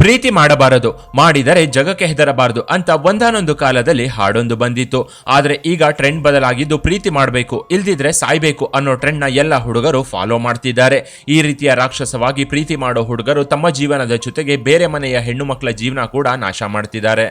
ಪ್ರೀತಿ ಮಾಡಬಾರದು, ಮಾಡಿದರೆ ಜಗಕ್ಕೆ ಹೆದರಬಾರದು ಅಂತ ಒಂದಾನೊಂದು ಕಾಲದಲ್ಲಿ ಹಾಡೊಂದು ಬಂದಿತ್ತು. ಆದ್ರೆ ಈಗ ಟ್ರೆಂಡ್ ಬದಲಾಗಿದ್ದು ಪ್ರೀತಿ ಮಾಡಬೇಕು ಇಲ್ದಿದ್ರೆ ಸಾಯ್ಬೇಕು ಅನ್ನೋ ಟ್ರೆಂಡ್ ನ ಎಲ್ಲ ಹುಡುಗರು ಫಾಲೋ ಮಾಡ್ತಿದ್ದಾರೆ. ಈ ರೀತಿಯ ರಾಕ್ಷಸವಾಗಿ ಪ್ರೀತಿ ಮಾಡೋ ಹುಡುಗರು ತಮ್ಮ ಜೀವನದ ಜೊತೆಗೆ ಬೇರೆ ಮನೆಯ ಹೆಣ್ಣು ಮಕ್ಕಳ ಜೀವನ ಕೂಡ ನಾಶ ಮಾಡ್ತಿದ್ದಾರೆ.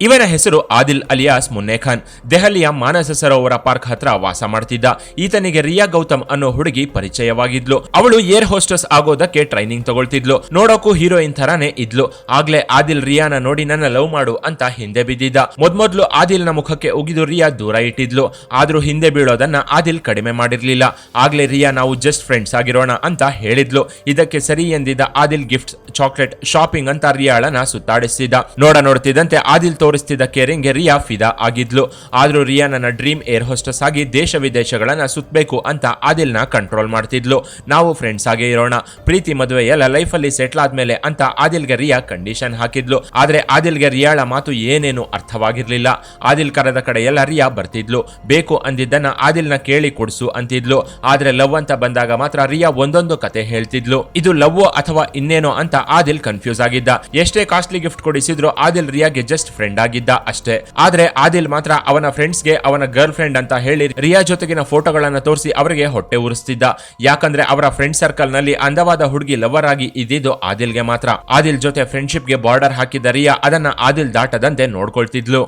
ಇವನ ಹೆಸರು ಆದಿಲ್ ಅಲಿಯಾಸ್ ಮುನ್ನೆ ಖಾನ್. ದೆಹಲಿಯ ಮಾನಸ ಸರೋವರ ಪಾರ್ಕ್ ಹತ್ರ ವಾಸ ಮಾಡ್ತಿದ್ದ. ಈತನಿಗೆ ರಿಯಾ ಗೌತಮ್ ಅನ್ನೋ ಹುಡುಗಿ ಪರಿಚಯವಾಗಿದ್ಲು. ಅವಳು ಏರ್ ಹೋಸ್ಟೆಸ್ ಆಗೋದಕ್ಕೆ ಟ್ರೈನಿಂಗ್ ತಗೊಳ್ತಿದ್ಲು. ನೋಡೋಕು ಹೀರೋಯಿನ್ ತರಾನೇ ಇದ್ಲು. ಆಗ್ಲೇ ಆದಿಲ್ ರಿಯಾನ ನೋಡಿ ನನ್ನ ಲವ್ ಮಾಡು ಅಂತ ಹಿಂದೆ ಬಿದ್ದಿದ್ದ. ಮೊದ್ಮೊದ್ಲು ಆದಿಲ್ನ ಮುಖಕ್ಕೆ ಉಗಿದು ರಿಯಾ ದೂರ ಇಟ್ಟಿದ್ಲು. ಆದ್ರೂ ಹಿಂದೆ ಬೀಳೋದನ್ನ ಆದಿಲ್ ಕಡಿಮೆ ಮಾಡಿರ್ಲಿಲ್ಲ. ಆಗ್ಲೇ ರಿಯಾ ನಾವು ಜಸ್ಟ್ ಫ್ರೆಂಡ್ಸ್ ಆಗಿರೋಣ ಅಂತ ಹೇಳಿದ್ಲು. ಇದಕ್ಕೆ ಸರಿ ಎಂದಿದ್ದ ಆದಿಲ್ ಗಿಫ್ಟ್, ಚಾಕ್ಲೇಟ್, ಶಾಪಿಂಗ್ ಅಂತ ರಿಯಾಳನ್ನ ಸುತ್ತಾಡಿಸ್ತಿದ್ದ. ನೋಡ್ತಿದ್ದಂತೆ ಆದಿಲ್ ತೋರಿಸ್ತಿದ್ದ ಕೇರಿಂಗ್ಗೆ ರಿಯಾ ಫಿದಾ ಆಗಿದ್ಲು. ಆದ್ರೂ ರಿಯಾ ನನ್ನ ಡ್ರೀಮ್ ಏರ್ ಹೋಸ್ಟೆಸ್ ಆಗಿ ದೇಶ ವಿದೇಶಗಳನ್ನ ಸುತ್ತಬೇಕು ಅಂತ ಆದಿಲ್ನ ಕಂಟ್ರೋಲ್ ಮಾಡ್ತಿದ್ಲು. ನಾವು ಫ್ರೆಂಡ್ಸ್ ಆಗೇ ಇರೋಣ, ಪ್ರೀತಿ ಮದುವೆ ಎಲ್ಲ ಲೈಫಲ್ಲಿ ಸೆಟ್ಲ್ ಆದ್ಮೇಲೆ ಅಂತ ಆದಿಲ್ಗೆ ರಿಯಾ ಕಂಡೀಷನ್ ಹಾಕಿದ್ಲು. ಆದ್ರೆ ಆದಿಲ್ಗೆ ರಿಯಾಳ ಮಾತು ಏನೇನು ಅರ್ಥವಾಗಿರ್ಲಿಲ್ಲ. ಆದಿಲ್ ಕರೆದ ಕಡೆ ಎಲ್ಲ ರಿಯಾ ಬರ್ತಿದ್ಲು. ಬೇಕು ಅಂದಿದ್ದನ್ನ ಆದಿಲ್ನ ಕೇಳಿ ಕೊಡ್ಸು ಅಂತಿದ್ಲು. ಆದ್ರೆ ಲವ್ ಅಂತ ಬಂದಾಗ ಮಾತ್ರ ರಿಯಾ ಒಂದೊಂದು ಕತೆ ಹೇಳ್ತಿದ್ಲು. ಇದು ಲವ್ ಅಥವಾ ಇನ್ನೇನೋ ಅಂತ ಆದಿಲ್ ಕನ್ಫ್ಯೂಸ್ ಆಗಿದ್ದ. ಎಷ್ಟೇ ಕಾಸ್ಟ್ಲಿ ಗಿಫ್ಟ್ ಕೊಡಿಸಿದ್ರು ಆದಿಲ್ ರಿಯಾಗೆ ಜಸ್ಟ್ ಫ್ರೆಂಡ್ ಆಗಿದ್ದ ಅಷ್ಟೇ. ಆದ್ರೆ ಆದಿಲ್ ಮಾತ್ರ ಅವನ ಫ್ರೆಂಡ್ಸ್ಗೆ ಅವನ ಗರ್ಲ್ ಫ್ರೆಂಡ್ ಅಂತ ಹೇಳಿ ರಿಯಾ ಜೊತೆಗಿನ ಫೋಟೋಗಳನ್ನ ತೋರಿಸಿ ಅವರಿಗೆ ಹೊಟ್ಟೆ ಉರಿಸ್ತಿದ್ದ. ಯಾಕಂದ್ರೆ ಅವರ ಫ್ರೆಂಡ್ ಸರ್ಕಲ್ ನಲ್ಲಿ ಅಂದವಾದ ಹುಡುಗಿ ಲವರ್ ಆಗಿ ಇದ್ದಿದ್ದು ಆದಿಲ್ಗೆ ಮಾತ್ರ. ಆದಿಲ್ ಜೊತೆ ಫ್ರೆಂಡ್ಶಿಪ್ಗೆ ಬಾರ್ಡರ್ ಹಾಕಿದ್ದ ರಿಯಾ ಅದನ್ನ ಆದಿಲ್ ದಾಟದಂತೆ ನೋಡ್ಕೊಳ್ತಿದ್ಲು.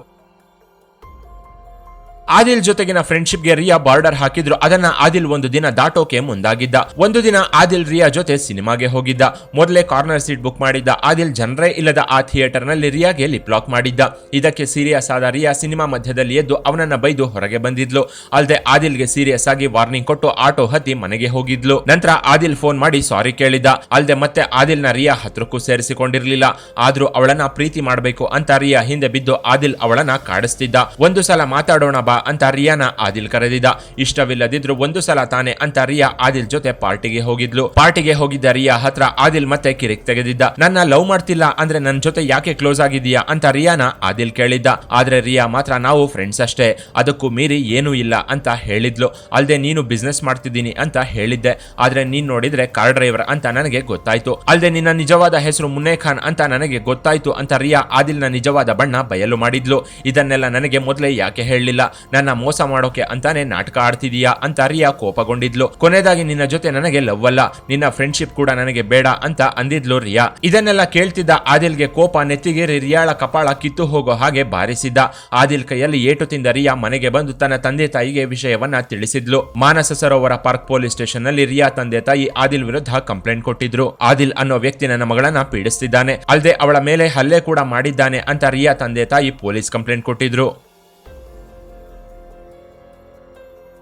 ಆದಿಲ್ ಜೊತೆಗಿನ ಫ್ರೆಂಡ್ಶಿಪ್ಗೆ ರಿಯಾ ಬಾರ್ಡರ್ ಹಾಕಿದ್ರು. ಅದನ್ನ ಆದಿಲ್ ಒಂದು ದಿನ ದಾಟೋಕೆ ಮುಂದಾಗಿದ್ದ. ಒಂದು ದಿನ ಆದಿಲ್ ರಿಯಾ ಜೊತೆ ಸಿನಿಮಾಗೆ ಹೋಗಿದ್ದ. ಮೊದಲೇ ಕಾರ್ನರ್ ಸೀಟ್ ಬುಕ್ ಮಾಡಿದ್ದ ಆದಿಲ್ ಜನರೇ ಇಲ್ಲದ ಆ ಥಿಯೇಟರ್ ನಲ್ಲಿ ರಿಯಾಗೆ ಲಿಪ್ ಲಾಕ್ ಮಾಡಿದ್ದ. ಇದಕ್ಕೆ ಸೀರಿಯಸ್ ಆದ ರಿಯಾ ಸಿನಿಮಾ ಮಧ್ಯದಲ್ಲಿ ಎದ್ದು ಅವನನ್ನ ಬೈದು ಹೊರಗೆ ಬಂದಿದ್ಲು. ಅಲ್ಲದೆ ಆದಿಲ್ಗೆ ಸೀರಿಯಸ್ ಆಗಿ ವಾರ್ನಿಂಗ್ ಕೊಟ್ಟು ಆಟೋ ಹತ್ತಿ ಮನೆಗೆ ಹೋಗಿದ್ಲು. ನಂತರ ಆದಿಲ್ ಫೋನ್ ಮಾಡಿ ಸಾರಿ ಕೇಳಿದ್ದ. ಅಲ್ಲದೆ ಮತ್ತೆ ಆದಿಲ್ನ ರಿಯಾ ಹತ್ರಕ್ಕೂ ಸೇರಿಸಿಕೊಂಡಿರ್ಲಿಲ್ಲ. ಆದ್ರೂ ಅವಳನ್ನ ಪ್ರೀತಿ ಮಾಡಬೇಕು ಅಂತ ರಿಯಾ ಹಿಂದೆ ಬಿದ್ದು ಆದಿಲ್ ಅವಳನ್ನ ಕಾಡಿಸ್ತಿದ್ದ. ಒಂದು ಸಲ ಮಾತಾಡೋಣ ಬಾ ಅಂತ ರಿಯಾನ ಆದಿಲ್ ಕರೆದಿದ್ದ. ಇಷ್ಟವಿಲ್ಲದಿದ್ರು ಒಂದು ಸಲ ತಾನೆ ಅಂತ ರಿಯಾ ಆದಿಲ್ ಜೊತೆ ಪಾರ್ಟಿಗೆ ಹೋಗಿದ್ಲು. ಪಾರ್ಟಿಗೆ ಹೋಗಿದ್ದ ರಿಯಾ ಹತ್ರ ಆದಿಲ್ ಮತ್ತೆ ಕಿರಿಕ್ ತೆಗೆದಿದ್ದ. ನನ್ನ ಲವ್ ಮಾಡ್ತಿಲ್ಲ ಅಂದ್ರೆ ನನ್ನ ಜೊತೆ ಯಾಕೆ ಕ್ಲೋಸ್ ಆಗಿದೀಯಾ ಅಂತ ರಿಯಾನ ಆದಿಲ್ ಕೇಳಿದ್ದ. ಆದ್ರೆ ರಿಯಾ ಮಾತ್ರ ನಾವು ಫ್ರೆಂಡ್ಸ್ ಅಷ್ಟೇ, ಅದಕ್ಕೂ ಮೀರಿ ಏನೂ ಇಲ್ಲ ಅಂತ ಹೇಳಿದ್ಲು. ಅಲ್ದೆ ನೀನು ಬಿಸ್ನೆಸ್ ಮಾಡ್ತಿದ್ದೀನಿ ಅಂತ ಹೇಳಿದ್ದೆ. ಆದ್ರೆ ನೀನ್ ನೋಡಿದ್ರೆ ಕಾರ್ ಡ್ರೈವರ್ ಅಂತ ನನಗೆ ಗೊತ್ತಾಯ್ತು. ಅಲ್ದೆ ನಿನ್ನ ನಿಜವಾದ ಹೆಸರು ಮುನ್ನೆ ಖಾನ್ ಅಂತ ನನಗೆ ಗೊತ್ತಾಯ್ತು ಅಂತ ರಿಯಾ ಆದಿಲ್ನ ನಿಜವಾದ ಬಣ್ಣ ಬಯಲು ಮಾಡಿದ್ಲು. ಇದನ್ನೆಲ್ಲ ನನಗೆ ಮೊದಲೇ ಯಾಕೆ ಹೇಳಲಿಲ್ಲ, ನನ್ನ ಮೋಸ ಮಾಡೋಕೆ ಅಂತಾನೆ ನಾಟಕ ಆಡ್ತಿದೀಯಾ ಅಂತ ರಿಯಾ ಕೋಪಗೊಂಡಿದ್ಲು. ಕೊನೆಯದಾಗಿ ನಿನ್ನ ಜೊತೆ ನನಗೆ ಲವ್ ಅಲ್ಲ, ನಿನ್ನ ಫ್ರೆಂಡ್ಶಿಪ್ ಕೂಡ ನನಗೆ ಬೇಡ ಅಂತ ಅಂದಿದ್ಲು ರಿಯಾ. ಇದನ್ನೆಲ್ಲ ಕೇಳ್ತಿದ್ದ ಆದಿಲ್ಗೆ ಕೋಪ ನೆತ್ತಿಗೇರಿ ರಿಯಾಳ ಕಪಾಳ ಕಿತ್ತು ಹೋಗೋ ಹಾಗೆ ಬಾರಿಸಿದ್ದ. ಆದಿಲ್ ಕೈಯಲ್ಲಿ ಏಟು ತಿಂದ ರಿಯಾ ಮನೆಗೆ ಬಂದು ತನ್ನ ತಂದೆ ತಾಯಿಗೆ ವಿಷಯವನ್ನ ತಿಳಿಸಿದ್ಲು. ಮಾನಸ ಸರೋವರ ಪಾರ್ಕ್ ಪೊಲೀಸ್ ಸ್ಟೇಷನ್ ನಲ್ಲಿ ರಿಯಾ ತಂದೆ ತಾಯಿ ಆದಿಲ್ ವಿರುದ್ಧ ಕಂಪ್ಲೇಂಟ್ ಕೊಟ್ಟಿದ್ರು. ಆದಿಲ್ ಅನ್ನೋ ವ್ಯಕ್ತಿ ನನ್ನ ಮಗಳನ್ನ ಪೀಡಿಸ್ತಿದ್ದಾನೆ, ಅಲ್ಲದೆ ಅವಳ ಮೇಲೆ ಹಲ್ಲೆ ಕೂಡ ಮಾಡಿದ್ದಾನೆ ಅಂತ ರಿಯಾ ತಂದೆ ತಾಯಿ ಪೊಲೀಸ್ ಕಂಪ್ಲೇಂಟ್ ಕೊಟ್ಟಿದ್ರು.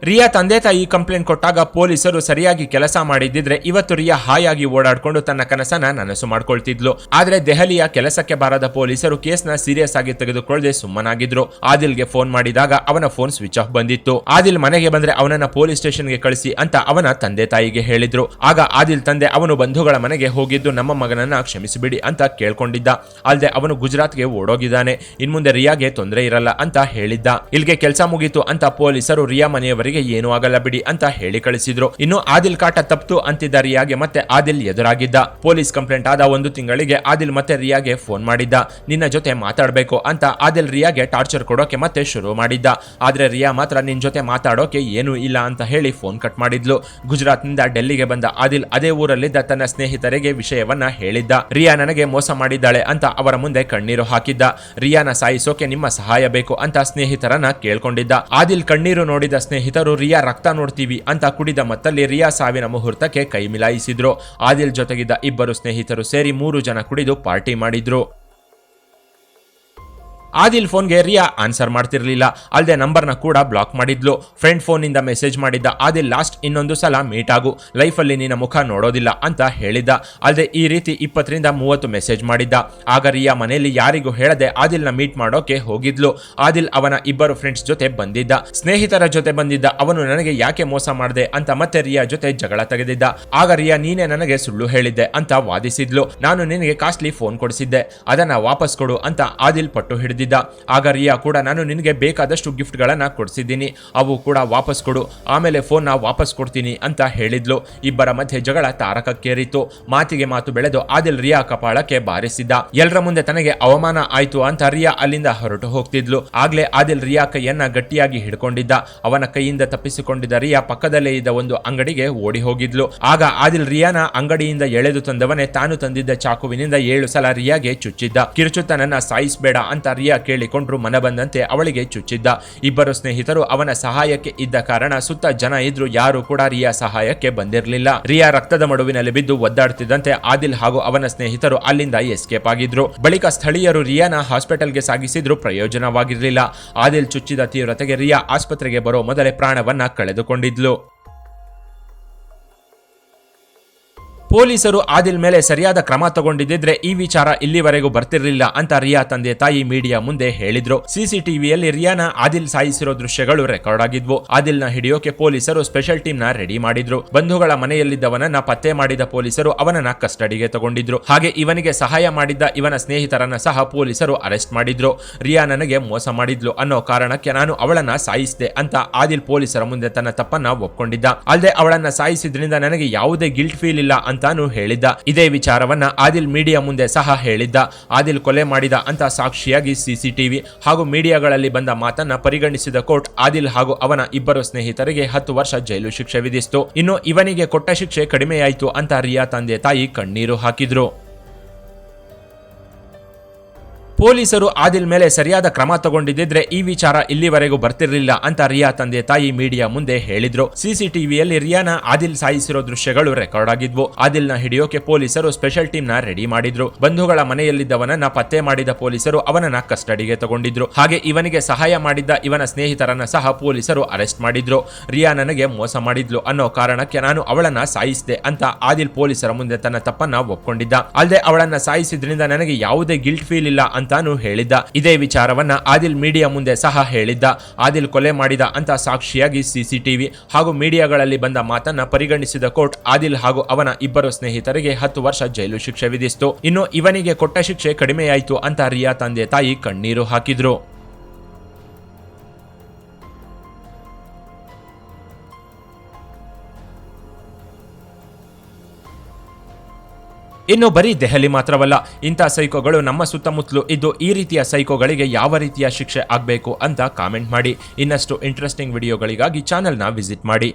ರಿಯಾ ತಂದೆ ತಾಯಿ ಕಂಪ್ಲೇಂಟ್ ಕೊಟ್ಟಾಗ ಪೊಲೀಸರು ಸರಿಯಾಗಿ ಕೆಲಸ ಮಾಡಿದ್ದಿದ್ರೆ ಇವತ್ತು ರಿಯಾ ಹಾಯಾಗಿ ಓಡಾಡ್ಕೊಂಡು ತನ್ನ ಕನಸನ್ನ ನನಸು ಮಾಡ್ಕೊಳ್ತಿದ್ಲು. ಆದ್ರೆ ದೆಹಲಿಯ ಕೆಲಸಕ್ಕೆ ಬಾರದ ಪೊಲೀಸರು ಕೇಸ್ನ ಸೀರಿಯಸ್ ಆಗಿ ತೆಗೆದುಕೊಳ್ಳದೆ ಸುಮ್ಮನಾಗಿದ್ರು. ಆದಿಲ್ಗೆ ಫೋನ್ ಮಾಡಿದಾಗ ಅವನ ಫೋನ್ ಸ್ವಿಚ್ ಆಫ್ ಬಂದಿತ್ತು. ಆದಿಲ್ ಮನೆಗೆ ಬಂದ್ರೆ ಅವನನ್ನ ಪೊಲೀಸ್ ಸ್ಟೇಷನ್ಗೆ ಕಳಿಸಿ ಅಂತ ಅವನ ತಂದೆ ತಾಯಿಗೆ ಹೇಳಿದ್ರು. ಆಗ ಆದಿಲ್ ತಂದೆ ಅವನು ಬಂಧುಗಳ ಮನೆಗೆ ಹೋಗಿದ್ದು ನಮ್ಮ ಮಗನನ್ನ ಕ್ಷಮಿಸಿಬಿಡಿ ಅಂತ ಕೇಳ್ಕೊಂಡಿದ್ದ. ಅಲ್ಲದೆ ಅವನು ಗುಜರಾತ್ಗೆ ಓಡೋಗಿದ್ದಾನೆ, ಇನ್ಮುಂದೆ ರಿಯಾಗೆ ತೊಂದರೆ ಇರಲ್ಲ ಅಂತ ಹೇಳಿದ್ದ. ಇಲ್ಲಿಗೆ ಕೆಲಸ ಮುಗೀತು ಅಂತ ಪೊಲೀಸರು ರಿಯಾ ಮನೆಯವರಿಗೆ ಏನೂ ಆಗಲ್ಲ ಬಿಡಿ ಅಂತ ಹೇಳಿ ಕಳಿಸಿದ್ರು. ಇನ್ನು ಆದಿಲ್ ಕಾಟ ತಪ್ತು ಅಂತಿದ್ದ ರಿಯಾಗೆ ಮತ್ತೆ ಆದಿಲ್ ಎದುರಾಗಿದ್ದ. ಪೊಲೀಸ್ ಕಂಪ್ಲೇಂಟ್ ಆದ 1 ತಿಂಗಳಿಗೆ ಆದಿಲ್ ಮತ್ತೆ ರಿಯಾಗೆ ಫೋನ್ ಮಾಡಿದ್ದ. ನಿನ್ನ ಜೊತೆ ಮಾತಾಡ್ಬೇಕು ಅಂತ ಆದಿಲ್ ರಿಯಾಗೆ ಟಾರ್ಚರ್ ಕೊಡೋಕೆ ಮತ್ತೆ ಶುರು ಮಾಡಿದ್ದ. ಆದ್ರೆ ರಿಯಾ ಮಾತ್ರ ನಿನ್ ಜೊತೆ ಮಾತಾಡೋಕೆ ಏನೂ ಇಲ್ಲ ಅಂತ ಹೇಳಿ ಫೋನ್ ಕಟ್ ಮಾಡಿದ್ಲು. ಗುಜರಾತ್ ನಿಂದ ಡೆಲ್ಲಿಗೆ ಬಂದ ಆದಿಲ್ ಅದೇ ಊರಲ್ಲಿದ್ದ ತನ್ನ ಸ್ನೇಹಿತರಿಗೆ ವಿಷಯವನ್ನ ಹೇಳಿದ್ದ. ರಿಯಾ ನನಗೆ ಮೋಸ ಮಾಡಿದ್ದಾಳೆ ಅಂತ ಅವರ ಮುಂದೆ ಕಣ್ಣೀರು ಹಾಕಿದ್ದ. ರಿಯಾನ ಸಾಯಿಸೋಕೆ ನಿಮ್ಮ ಸಹಾಯ ಬೇಕು ಅಂತ ಸ್ನೇಹಿತರನ್ನ ಕೇಳ್ಕೊಂಡಿದ್ದ. ಆದಿಲ್ ಕಣ್ಣೀರು ನೋಡಿದ ಸ್ನೇಹಿತರು ರಿಯಾ ರಕ್ತ ನೋಡ್ತೀವಿ ಅಂತ ಕುಡಿದ ಮತ್ತಲ್ಲಿ ರಿಯಾ ಸಾವಿನ ಮುಹೂರ್ತಕ್ಕೆ ಕೈ ಮಿಲಾಯಿಸಿದ್ರು. ಆದಿಲ್ ಜೊತೆಗಿದ್ದ 2 ಸ್ನೇಹಿತರು ಸೇರಿ 3 ಜನ ಕುಡಿದು ಪಾರ್ಟಿ ಮಾಡಿದ್ರು. ಆದಿಲ್ ಫೋನ್ಗೆ ರಿಯಾ ಆನ್ಸರ್ ಮಾಡ್ತಿರ್ಲಿಲ್ಲ, ಅಲ್ಲದೆ ನಂಬರ್ನ ಕೂಡ ಬ್ಲಾಕ್ ಮಾಡಿದ್ಲು. ಫ್ರೆಂಡ್ ಫೋನ್ ನಿಂದ ಮೆಸೇಜ್ ಮಾಡಿದ್ದ ಆದಿಲ್ ಲಾಸ್ಟ್ ಇನ್ನೊಂದು ಸಲ ಮೀಟ್ ಆಗು, ಲೈಫಲ್ಲಿ ನಿನ್ನ ಮುಖ ನೋಡೋದಿಲ್ಲ ಅಂತ ಹೇಳಿದ್ದ. ಅಲ್ಲದೆ ಈ ರೀತಿ 20 ರಿಂದ 30 ಮೆಸೇಜ್ ಮಾಡಿದ್ದ. ಆಗ ರಿಯಾ ಮನೆಯಲ್ಲಿ ಯಾರಿಗೂ ಹೇಳದೆ ಆದಿಲ್ನ ಮೀಟ್ ಮಾಡೋಕೆ ಹೋಗಿದ್ಲು. ಆದಿಲ್ ಅವನ 2 ಫ್ರೆಂಡ್ಸ್ ಜೊತೆ ಬಂದಿದ್ದ. ಸ್ನೇಹಿತರ ಜೊತೆ ಬಂದಿದ್ದ ಅವನು ನನಗೆ ಯಾಕೆ ಮೋಸ ಮಾಡಿದೆ ಅಂತ ಮತ್ತೆ ರಿಯಾ ಜೊತೆ ಜಗಳ ತೆಗೆದಿದ್ದ. ಆಗ ರಿಯಾ ನೀನೇ ನನಗೆ ಸುಳ್ಳು ಹೇಳಿದ್ದೆ ಅಂತ ವಾದಿಸಿದ್ಲು. ನಾನು ನಿನಗೆ ಕಾಸ್ಟ್ಲಿ ಫೋನ್ ಕೊಡಿಸಿದ್ದೆ, ಅದನ್ನ ವಾಪಸ್ ಕೊಡು ಅಂತ ಆದಿಲ್ ಪಟ್ಟು ಹಿಡಿದಿದ್ದ. ಹೋಗಿದ್ದ. ಆಗ ರಿಯಾ ಕೂಡ ನಾನು ನಿನಗೆ ಬೇಕಾದಷ್ಟು ಗಿಫ್ಟ್ಗಳನ್ನ ಕೊಡಿಸಿದ್ದೀನಿ, ಅವು ಕೂಡ ವಾಪಸ್ ಕೊಡು, ಆಮೇಲೆ ಫೋನ್ನ ವಾಪಸ್ ಕೊಡ್ತೀನಿ ಅಂತ ಹೇಳಿದ್ಲು. ಇಬ್ಬರ ಮಧ್ಯೆ ಜಗಳ ತಾರಕಕ್ಕೇರಿತು. ಮಾತಿಗೆ ಮಾತು ಬೆಳೆದು ಆದಿಲ್ ರಿಯಾ ಕಪಾಳಕ್ಕೆ ಬಾರಿಸಿದ್ದ. ಎಲ್ಲರ ಮುಂದೆ ತನಗೆ ಅವಮಾನ ಆಯ್ತು ಅಂತ ರಿಯಾ ಅಲ್ಲಿಂದ ಹೊರಟು ಹೋಗ್ತಿದ್ಲು. ಆಗ್ಲೇ ಆದಿಲ್ ರಿಯಾ ಕೈಯನ್ನ ಗಟ್ಟಿಯಾಗಿ ಹಿಡ್ಕೊಂಡಿದ್ದ. ಅವನ ಕೈಯಿಂದ ತಪ್ಪಿಸಿಕೊಂಡಿದ್ದ ರಿಯಾ ಪಕ್ಕದಲ್ಲೇ ಇದ್ದ ಒಂದು ಅಂಗಡಿಗೆ ಓಡಿ ಹೋಗಿದ್ಲು. ಆಗ ಆದಿಲ್ ರಿಯಾನ ಅಂಗಡಿಯಿಂದ ಎಳೆದು ತಂದವನೇ ತಾನು ತಂದಿದ್ದ ಚಾಕುವಿನಿಂದ 7 ಸಲ ರಿಯಾಗೆ ಚುಚ್ಚಿದ್ದ. ಕಿರುಚುತ್ತ ನನ್ನ ಸಾಯಿಸಬೇಡ ಅಂತ ರಿಯಾ ಕೇಳಿಕೊಂಡ್ರು ಮನ ಬಂದಂತೆ ಅವಳಿಗೆ ಚುಚ್ಚಿದ್ದ. ಇಬ್ಬರು ಸ್ನೇಹಿತರು ಅವನ ಸಹಾಯಕ್ಕೆ ಇದ್ದ ಕಾರಣ ಸುತ್ತ ಜನ ಇದ್ರು ಯಾರು ಕೂಡ ರಿಯಾ ಸಹಾಯಕ್ಕೆ ಬಂದಿರಲಿಲ್ಲ. ರಿಯಾ ರಕ್ತದ ಮಡುವಿನಲ್ಲಿ ಬಿದ್ದು ಒದ್ದಾಡ್ತಿದ್ದಂತೆ ಆದಿಲ್ ಹಾಗೂ ಅವನ ಸ್ನೇಹಿತರು ಅಲ್ಲಿಂದ ಎಸ್ಕೇಪ್ ಆಗಿದ್ರು. ಬಳಿಕ ಸ್ಥಳೀಯರು ರಿಯಾನ ಹಾಸ್ಪಿಟಲ್ಗೆ ಸಾಗಿಸಿದ್ರು, ಪ್ರಯೋಜನವಾಗಿರಲಿಲ್ಲ. ಆದಿಲ್ ಚುಚ್ಚಿದ ತೀವ್ರತೆಗೆ ರಿಯಾ ಆಸ್ಪತ್ರೆಗೆ ಬರೋ ಮೊದಲೇ ಪ್ರಾಣವನ್ನ ಕಳೆದುಕೊಂಡಿದ್ಲು. ಪೊಲೀಸರು ಆದಿಲ್ ಮೇಲೆ ಸರಿಯಾದ ಕ್ರಮ ತಗೊಂಡಿದ್ದಿದ್ರೆ ಈ ವಿಚಾರ ಇಲ್ಲಿವರೆಗೂ ಬರ್ತಿರ್ಲಿಲ್ಲ ಅಂತ ರಿಯಾ ತಂದೆ ತಾಯಿ ಮೀಡಿಯಾ ಮುಂದೆ ಹೇಳಿದ್ರು. ಸಿಸಿಟಿವಿಯಲ್ಲಿ ರಿಯಾನ ಆದಿಲ್ ಸಾಯಿಸಿರೋ ದೃಶ್ಯಗಳು ರೆಕಾರ್ಡ್ ಆಗಿದ್ವು. ಆದಿಲ್ನ ಹಿಡಿಯೋಕೆ ಪೊಲೀಸರು ಸ್ಪೆಷಲ್ ಟೀಮ್ ನ ರೆಡಿ ಮಾಡಿದ್ರು. ಬಂಧುಗಳ ಮನೆಯಲ್ಲಿದ್ದವನನ್ನ ಪತ್ತೆ ಮಾಡಿದ ಪೊಲೀಸರು ಅವನನ್ನ ಕಸ್ಟಡಿಗೆ ತಗೊಂಡಿದ್ರು. ಹಾಗೆ ಇವನಿಗೆ ಸಹಾಯ ಮಾಡಿದ್ದ ಇವನ ಸ್ನೇಹಿತರನ್ನ ಸಹ ಪೊಲೀಸರು ಅರೆಸ್ಟ್ ಮಾಡಿದ್ರು. ರಿಯಾ ನನಗೆ ಮೋಸ ಮಾಡಿದ್ಲು ಅನ್ನೋ ಕಾರಣಕ್ಕೆ ನಾನು ಅವಳನ್ನ ಸಾಯಿಸಿದೆ ಅಂತ ಆದಿಲ್ ಪೊಲೀಸರ ಮುಂದೆ ತನ್ನ ತಪ್ಪನ್ನ ಒಪ್ಕೊಂಡಿದ್ದ. ಅಲ್ಲದೆ ಅವಳನ್ನ ಸಾಯಿಸಿದ್ರಿಂದ ನನಗೆ ಯಾವುದೇ ಗಿಲ್ಟ್ ಫೀಲ್ ಇಲ್ಲ ಅಂತಾನು ಹೇಳಿದ್ದ. ಇದೇ ವಿಚಾರವನ್ನ ಆದಿಲ್ ಮೀಡಿಯಾ ಮುಂದೆ ಸಹ ಹೇಳಿದ್ದ. ಆದಿಲ್ ಕೊಲೆ ಮಾಡಿದ ಅಂತ ಸಾಕ್ಷಿಯಾಗಿ ಸಿಸಿಟಿವಿ ಹಾಗೂ ಮೀಡಿಯಾಗಳಲ್ಲಿ ಬಂದ ಮಾತನ್ನ ಪರಿಗಣಿಸಿದ ಕೋರ್ಟ್ ಆದಿಲ್ ಹಾಗೂ ಅವನ ಇಬ್ಬರು ಸ್ನೇಹಿತರಿಗೆ 10 ವರ್ಷ ಜೈಲು ಶಿಕ್ಷೆ ವಿಧಿಸಿತು. ಇನ್ನು ಇವನಿಗೆ ಕೊಟ್ಟ ಶಿಕ್ಷೆ ಕಡಿಮೆಯಾಯಿತು ಅಂತ ರಿಯಾ ತಂದೆ ತಾಯಿ ಕಣ್ಣೀರು ಹಾಕಿದ್ರು. ಪೊಲೀಸರು ಆದಿಲ್ ಮೇಲೆ ಸರಿಯಾದ ಕ್ರಮ ತಗೊಂಡಿದ್ದಿದ್ರೆ ಈ ವಿಚಾರ ಇಲ್ಲಿವರೆಗೂ ಬರ್ತಿರ್ಲಿಲ್ಲ ಅಂತ ರಿಯಾ ತಂದೆ ತಾಯಿ ಮೀಡಿಯಾ ಮುಂದೆ ಹೇಳಿದ್ರು. ಸಿಸಿಟಿವಿಯಲ್ಲಿ ರಿಯಾನ ಆದಿಲ್ ಸಾಯಿಸಿರೋ ದೃಶ್ಯಗಳು ರೆಕಾರ್ಡ್ ಆಗಿದ್ವು. ಆದಿಲ್ನ ಹಿಡಿಯೋಕೆ ಪೊಲೀಸರು ಸ್ಪೆಷಲ್ ಟೀಮ್ ನ ರೆಡಿ ಮಾಡಿದ್ರು. ಬಂಧುಗಳ ಮನೆಯಲ್ಲಿದ್ದವನನ್ನ ಪತ್ತೆ ಮಾಡಿದ ಪೊಲೀಸರು ಅವನನ್ನ ಕಸ್ಟಡಿಗೆ ತಗೊಂಡಿದ್ರು. ಹಾಗೆ ಇವನಿಗೆ ಸಹಾಯ ಮಾಡಿದ್ದ ಇವನ ಸ್ನೇಹಿತರನ್ನ ಸಹ ಪೊಲೀಸರು ಅರೆಸ್ಟ್ ಮಾಡಿದ್ರು. ರಿಯಾ ನನಗೆ ಮೋಸ ಮಾಡಿದ್ಲು ಅನ್ನೋ ಕಾರಣಕ್ಕೆ ನಾನು ಅವಳನ್ನ ಸಾಯಿಸಿದೆ ಅಂತ ಆದಿಲ್ ಪೊಲೀಸರ ಮುಂದೆ ತನ್ನ ತಪ್ಪನ್ನ ಒಪ್ಕೊಂಡಿದ್ದ. ಅಲ್ಲದೆ ಅವಳನ್ನ ಸಾಯಿಸಿದ್ರಿಂದ ನನಗೆ ಯಾವುದೇ ಗಿಲ್ಟ್ ಫೀಲ್ ಇಲ್ಲ ಅಂತಾನು ಹೇಳಿದ್ದ. ಇದೇ ವಿಚಾರವನ್ನ ಆದಿಲ್ ಮೀಡಿಯಾ ಮುಂದೆ ಸಹ ಹೇಳಿದ್ದ. ಆದಿಲ್ ಕೊಲೆ ಮಾಡಿದ ಅಂತ ಸಾಕ್ಷಿಯಾಗಿ ಸಿಸಿಟಿವಿ ಹಾಗೂ ಮೀಡಿಯಾಗಳಲ್ಲಿ ಬಂದ ಮಾತನ್ನ ಪರಿಗಣಿಸಿದ ಕೋರ್ಟ್ ಆದಿಲ್ ಹಾಗೂ ಅವನ ಇಬ್ಬರು ಸ್ನೇಹಿತರಿಗೆ 10 ವರ್ಷ ಜೈಲು ಶಿಕ್ಷೆ ವಿಧಿಸಿತು. ಇನ್ನು ಇವನಿಗೆ ಕೊಟ್ಟ ಶಿಕ್ಷೆ ಕಡಿಮೆಯಾಯಿತು ಅಂತ ರಿಯಾ ತಂದೆ ತಾಯಿ ಕಣ್ಣೀರು ಹಾಕಿದ್ರು. ಇನ್ನು ಬರೀ ದೆಹಲಿ ಮಾತ್ರವಲ್ಲ, ಇಂಥ ಸೈಕೋಗಳು ನಮ್ಮ ಸುತ್ತಮುತ್ತಲೂ ಇದ್ದು ಈ ರೀತಿಯ ಸೈಕೋಗಳಿಗೆ ಯಾವ ರೀತಿಯ ಶಿಕ್ಷೆ ಆಗಬೇಕು ಅಂತ ಕಾಮೆಂಟ್ ಮಾಡಿ. ಇನ್ನಷ್ಟು ಇಂಟ್ರೆಸ್ಟಿಂಗ್ ವಿಡಿಯೋಗಳಿಗಾಗಿ ಚಾನೆಲ್ನ ವಿಸಿಟ್ ಮಾಡಿ.